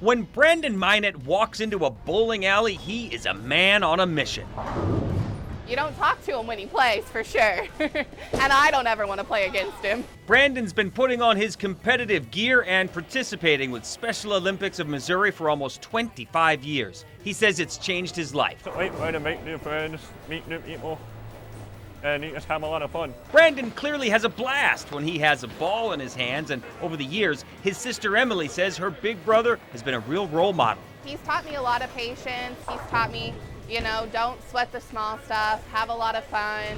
When Brandon Minot walks into a bowling alley, he is a man on a mission. You don't talk to him when he plays, for sure. And I don't ever want to play against him. Brandon's been putting on his competitive gear and participating with Special Olympics of Missouri for almost 25 years. He says it's changed his life. It's a great way to make new friends, meet new people, and you just have a lot of fun. Brandon clearly has a blast when he has a ball in his hands, and over the years, his sister Emily says her big brother has been a real role model. He's taught me a lot of patience. He's taught me, don't sweat the small stuff, have a lot of fun.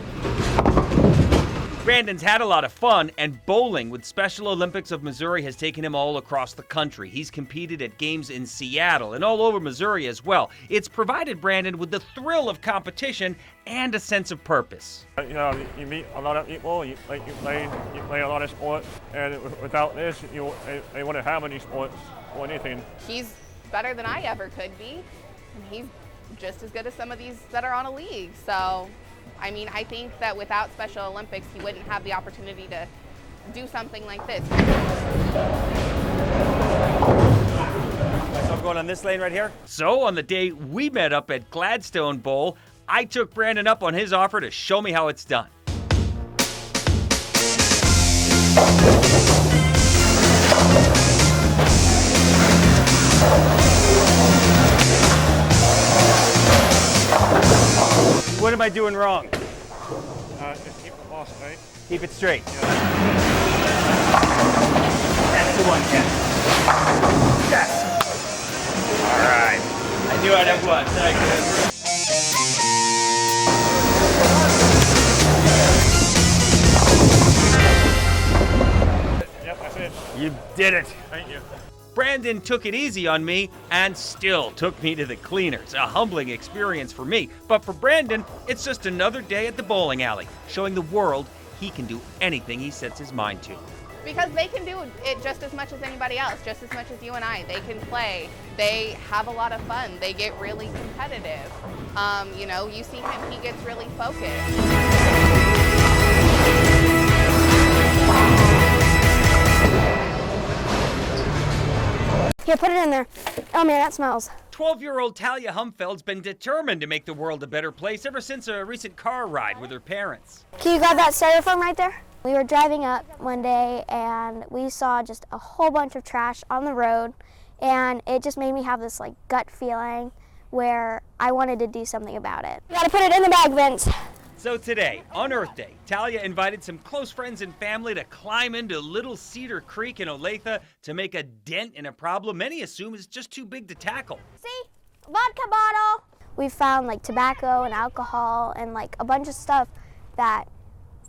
Brandon's had a lot of fun, and bowling with Special Olympics of Missouri has taken him all across the country. He's competed at games in Seattle and all over Missouri as well. It's provided Brandon with the thrill of competition and a sense of purpose. You meet a lot of people, you play a lot of sports, and without this, you wouldn't have any sports or anything. He's better than I ever could be, and he's just as good as some of these that are on a league. So, I think that without Special Olympics, he wouldn't have the opportunity to do something like this. So I'm going on this lane right here? So on the day we met up at Gladstone Bowl, I took Brandon up on his offer to show me how it's done. What am I doing wrong? Just keep the ball straight. Keep it straight. Yeah. That's the one, Ken. Yes! All right. I knew I'd have one. Thank Yep, that's it. you. You did it. Thank you. Brandon took it easy on me and still took me to the cleaners. A humbling experience for me. But for Brandon, it's just another day at the bowling alley, showing the world he can do anything he sets his mind to. Because they can do it just as much as anybody else, just as much as you and I. They can play. They have a lot of fun. They get really competitive. You see him, he gets really focused. Here, put it in there. Oh man, that smells. 12-year-old Talia Humfeld's been determined to make the world a better place ever since a recent car ride with her parents. Can you grab that styrofoam right there? We were driving up one day and we saw just a whole bunch of trash on the road, and it just made me have this gut feeling where I wanted to do something about it. You gotta put it in the bag, Vince. So today, on Earth Day, Talia invited some close friends and family to climb into Little Cedar Creek in Olathe to make a dent in a problem many assume is just too big to tackle. See? Vodka bottle. We found tobacco and alcohol and a bunch of stuff that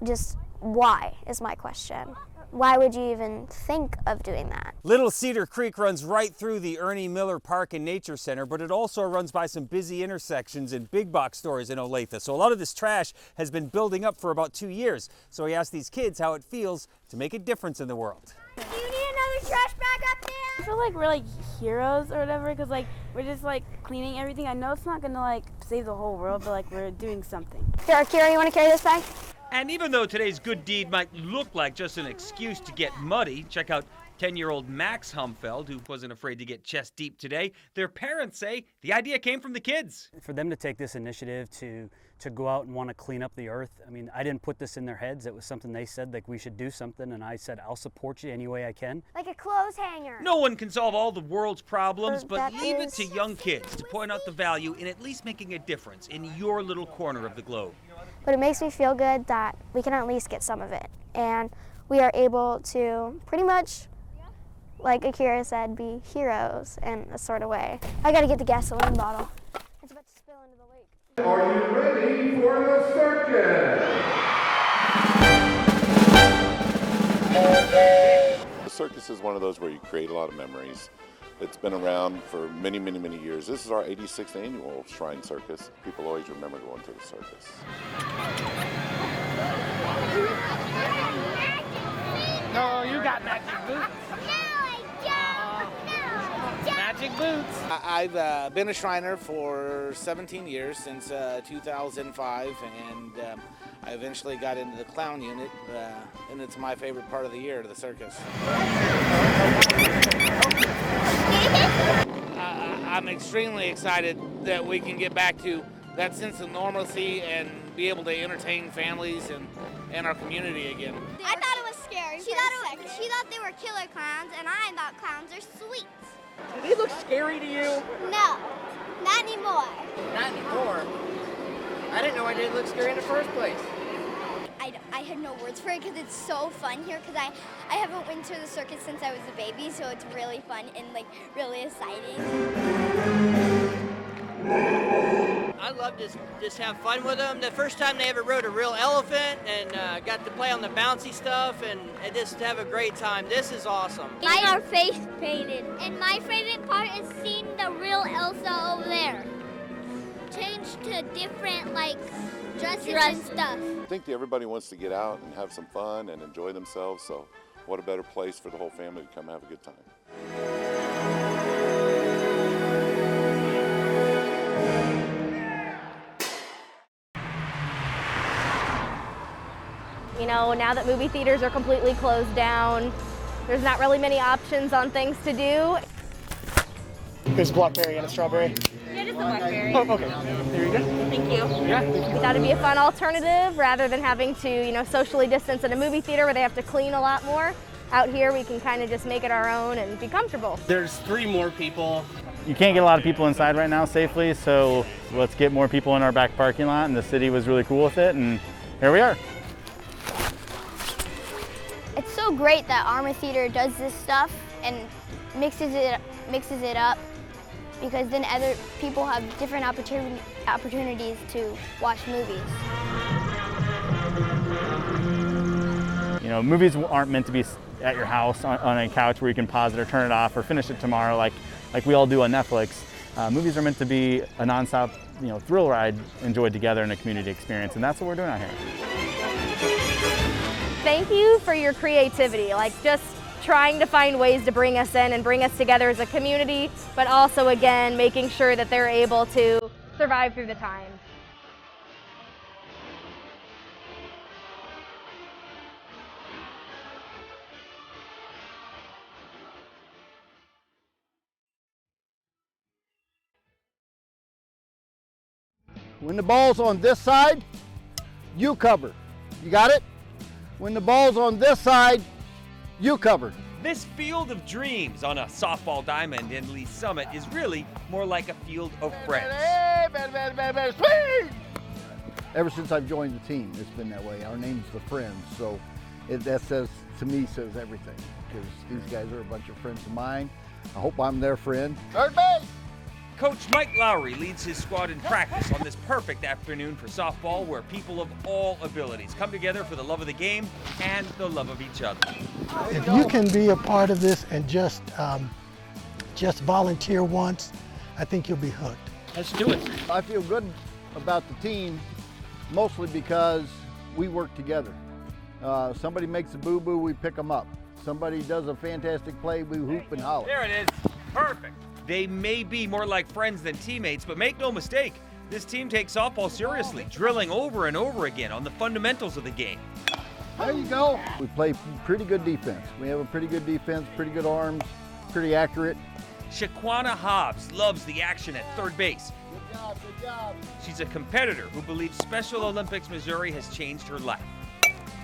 just, why is my question. Why would you even think of doing that? Little Cedar Creek runs right through the Ernie Miller Park and Nature Center, but it also runs by some busy intersections and big box stores in Olathe. So a lot of this trash has been building up for about 2 years. So we asked these kids how it feels to make a difference in the world. Do you need another trash bag up there? I feel like we're heroes or whatever, because we're just cleaning everything. I know it's not gonna save the whole world, but we're doing something. Here, Kira, you want to carry this bag? And even though today's good deed might look like just an excuse to get muddy, check out 10-year-old Max Humfeld, who wasn't afraid to get chest deep today. Their parents say the idea came from the kids. For them to take this initiative to go out and want to clean up the earth, I didn't put this in their heads. It was something they said we should do something, and I said I'll support you any way I can. Like a clothes hanger. No one can solve all the world's problems, but That leave it is to young kids to point out the value in at least making a difference in your little corner of the globe. But it makes me feel good that we can at least get some of it. And we are able to pretty much, like Akira said, be heroes in a sort of way. I gotta get the gasoline bottle. It's about to spill into the lake. Are you ready for the circus? The circus is one of those where you create a lot of memories. It's been around for many, many, many years. This is our 86th annual Shrine Circus. People always remember going to the circus. No, you got magic boots. No, I don't. No. Magic boots. I've been a Shriner for 17 years, since 2005, and I eventually got into the clown unit, and it's my favorite part of the year, the circus. I'm extremely excited that we can get back to that sense of normalcy and be able to entertain families and our community again. I thought it was scary. She thought they were killer clowns, and I thought clowns are sweet. Do they look scary to you? No, not anymore. Not anymore. I didn't know I didn't look scary in the first place. I had no words for it because it's so fun here, because I haven't been to the circus since I was a baby, so it's really fun and like really exciting. I love to just have fun with them. The first time they ever rode a real elephant and got to play on the bouncy stuff and just have a great time. This is awesome. Getting our face painted. And my favorite part is seeing the real Elsa over there. Changed to different dresses and stuff. I think that everybody wants to get out and have some fun and enjoy themselves, so what a better place for the whole family to come have a good time. You know, now that movie theaters are completely closed down, there's not really many options on things to do. There's blackberry and a strawberry. Yeah, just a blackberry. Oh, okay. There you go. Thank you. Yeah. It's got to be a fun alternative rather than having to, socially distance in a movie theater where they have to clean a lot more. Out here, we can kind of just make it our own and be comfortable. There's 3 more people. You can't get a lot of people inside right now safely, so let's get more people in our back parking lot, and the city was really cool with it, and here we are. It's so great that Arma Theater does this stuff and mixes it up, because then other people have different opportunities to watch movies. Movies aren't meant to be at your house on a couch where you can pause it or turn it off or finish it tomorrow like we all do on Netflix. Movies are meant to be a nonstop, thrill ride enjoyed together in a community experience, and that's what we're doing out here. Thank you for your creativity, just trying to find ways to bring us in and bring us together as a community, but also, again, making sure that they're able to survive through the times. When the ball's on this side, you cover. You got it? When the ball's on this side, you cover. This field of dreams on a softball diamond in Lee Summit is really more like a field of friends. Ever since I've joined the team, it's been that way. Our name's the Friends, so that says everything, because these guys are a bunch of friends of mine. I hope I'm their friend. Third base! Coach Mike Lowry leads his squad in practice on this perfect afternoon for softball, where people of all abilities come together for the love of the game and the love of each other. If you can be a part of this and just volunteer once, I think you'll be hooked. Let's do it. I feel good about the team, mostly because we work together. Somebody makes a boo-boo, we pick them up. Somebody does a fantastic play, we hoop and holler. There it is. Perfect. They may be more like friends than teammates, but make no mistake, this team takes softball seriously, drilling over and over again on the fundamentals of the game. There you go. We play pretty good defense. We have a pretty good defense, pretty good arms, pretty accurate. Shaquana Hobbs loves the action at third base. Good job, good job. She's a competitor who believes Special Olympics Missouri has changed her life.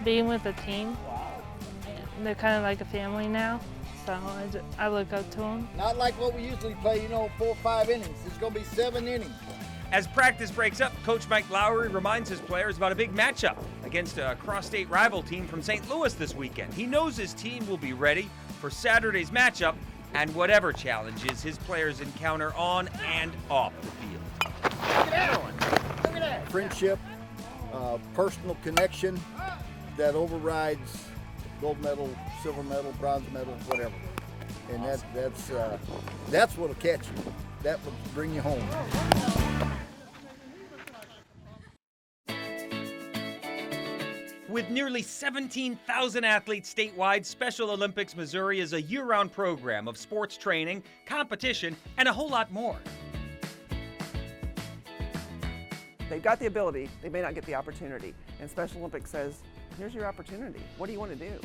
Being with the team, they're kind of like a family now. So I look up to them. Not like what we usually play, 4 or 5 innings. It's going to be 7 innings. As practice breaks up, Coach Mike Lowry reminds his players about a big matchup against a cross-state rival team from St. Louis this weekend. He knows his team will be ready for Saturday's matchup and whatever challenges his players encounter on and off the field. Look at that one. Look at that. Friendship, personal connection that overrides gold medal, silver medal, bronze medal, whatever. And that's what'll catch you. That will bring you home. With nearly 17,000 athletes statewide, Special Olympics Missouri is a year-round program of sports training, competition, and a whole lot more. They've got the ability, they may not get the opportunity. And Special Olympics says, here's your opportunity. What do you want to do?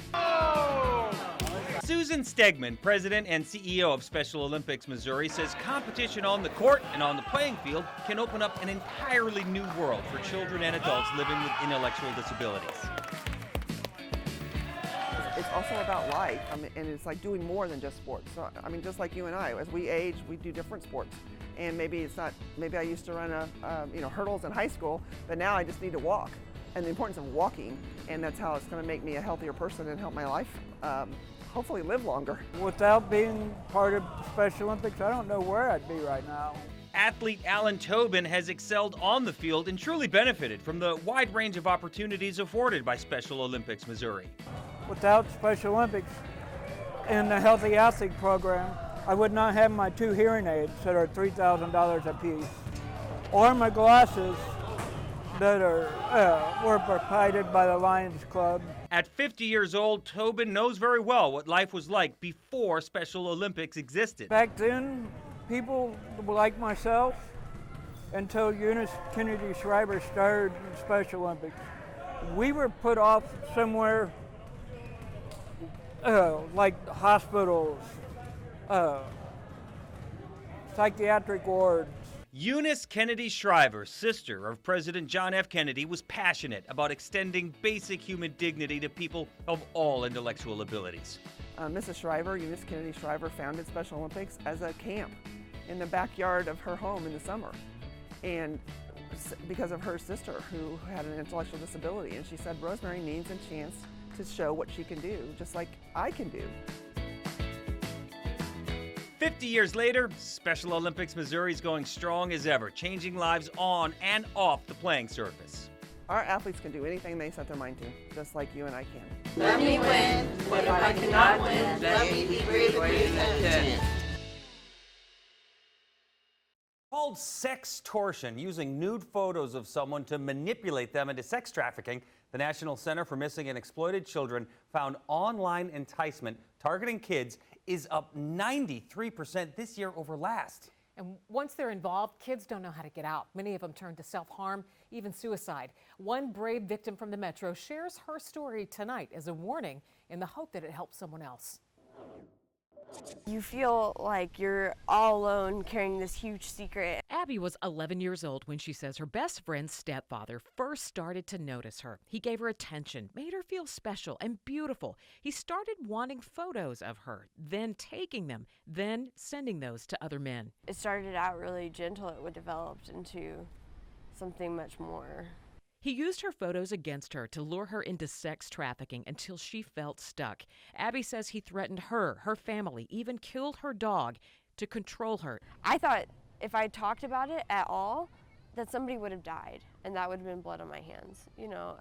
Susan Stegman, president and CEO of Special Olympics Missouri, says competition on the court and on the playing field can open up an entirely new world for children and adults living with intellectual disabilities. It's also about life, and it's like doing more than just sports. So, just like you and I, as we age, we do different sports. And maybe I used to run hurdles in high school, but now I just need to walk. And the importance of walking, and that's how it's going to make me a healthier person and help my life hopefully live longer. Without being part of Special Olympics, I don't know where I'd be right now. Athlete Alan Tobin has excelled on the field and truly benefited from the wide range of opportunities afforded by Special Olympics Missouri. Without Special Olympics and the Healthy Athlete program, I would not have my 2 hearing aids that are $3,000 a piece, or my glasses that were provided by the Lions Club. At 50 years old, Tobin knows very well what life was like before Special Olympics existed. Back then, people like myself, until Eunice Kennedy Shriver started Special Olympics, we were put off somewhere like hospitals, psychiatric wards. Eunice Kennedy Shriver, sister of President John F. Kennedy, was passionate about extending basic human dignity to people of all intellectual abilities. Mrs. Shriver, Eunice Kennedy Shriver, founded Special Olympics as a camp in the backyard of her home in the summer, and because of her sister who had an intellectual disability. And she said, Rosemary needs a chance to show what she can do, just like I can do. 50 years later, Special Olympics Missouri is going strong as ever, changing lives on and off the playing surface. Our athletes can do anything they set their mind to, just like you and I can. Let me win. What if I cannot win? Let me be brave and Called sextortion, using nude photos of someone to manipulate them into sex trafficking, the National Center for Missing and Exploited Children found online enticement targeting kids is up 93% this year over last. And once they're involved, kids don't know how to get out. Many of them turn to self-harm, even suicide. One brave victim from the Metro shares her story tonight as a warning in the hope that it helps someone else. You feel like you're all alone carrying this huge secret. Abby was 11 years old when she says her best friend's stepfather first started to notice her. He gave her attention, made her feel special and beautiful. He started wanting photos of her, then taking them, then sending those to other men. It started out really gentle. It developed into something much more. He used her photos against her to lure her into sex trafficking until she felt stuck. Abby says he threatened her, her family, even killed her dog to control her. I thought if I talked about it at all, that somebody would have died, and that would have been blood on my hands. You know,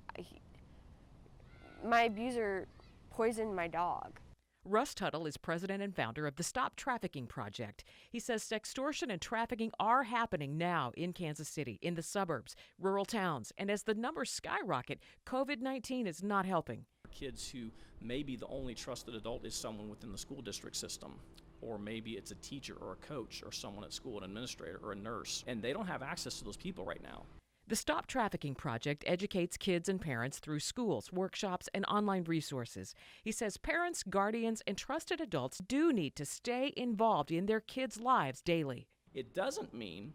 my abuser poisoned my dog. Russ Tuttle is president and founder of the Stop Trafficking Project. He says sextortion and trafficking are happening now in Kansas City, in the suburbs, rural towns, and as the numbers skyrocket, COVID-19 is not helping. Kids who maybe the only trusted adult is someone within the school district system, or maybe it's a teacher or a coach or someone at school, an administrator or a nurse, and they don't have access to those people right now. The Stop Trafficking Project educates kids and parents through schools, workshops, and online resources. He says parents, guardians, and trusted adults do need to stay involved in their kids' lives daily. It doesn't mean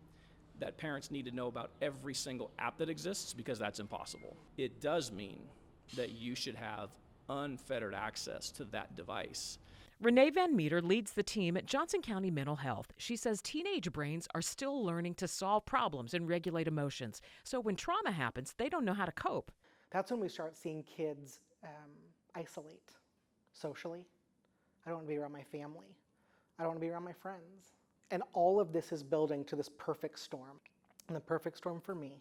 that parents need to know about every single app that exists, because that's impossible. It does mean that you should have unfettered access to that device. Renee Van Meter leads the team at Johnson County Mental Health. She says teenage brains are still learning to solve problems and regulate emotions. So when trauma happens, they don't know how to cope. That's when we start seeing kids isolate socially. I don't want to be around my family. I don't want to be around my friends. And all of this is building to this perfect storm. And the perfect storm for me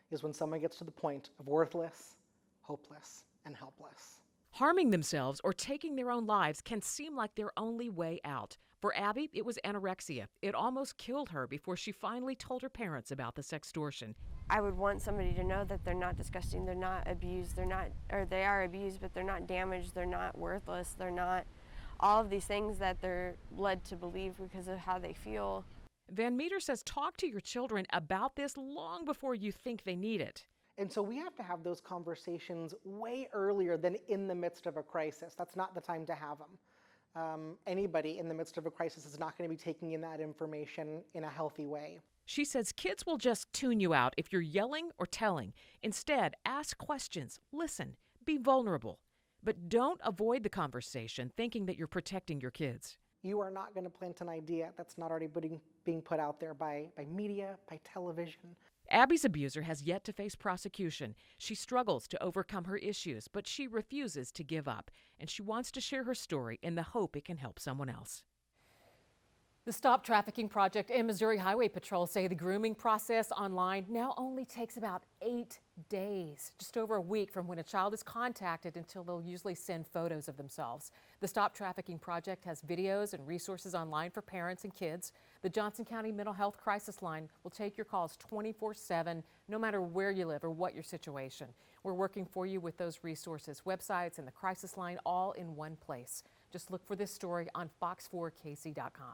is when someone gets to the point of worthless, hopeless, and helpless. Harming themselves or taking their own lives can seem like their only way out. For Abby, it was anorexia. It almost killed her before she finally told her parents about the sextortion. I would want somebody to know that they're not disgusting, they're not abused, they are abused, but they're not damaged, they're not worthless, they're not all of these things that they're led to believe because of how they feel. Van Meter says talk to your children about this long before you think they need it. And so we have to have those conversations way earlier than in the midst of a crisis. That's not the time to have them. Anybody in the midst of a crisis is not going to be taking in that information in a healthy way. She says kids will just tune you out if you're yelling or telling. Instead, ask questions, listen, be vulnerable. But don't avoid the conversation thinking that you're protecting your kids. You are not going to plant an idea that's not already being put out there by media, by television. Abby's abuser has yet to face prosecution. She struggles to overcome her issues, but she refuses to give up, and she wants to share her story in the hope it can help someone else. The Stop Trafficking Project and Missouri Highway Patrol say the grooming process online now only takes about 8 days, just over a week from when a child is contacted until they'll usually send photos of themselves. The Stop Trafficking Project has videos and resources online for parents and kids. The Johnson County Mental Health Crisis Line will take your calls 24/7, no matter where you live or what your situation. We're working for you with those resources, websites, and the crisis line all in one place. Just look for this story on fox4kc.com.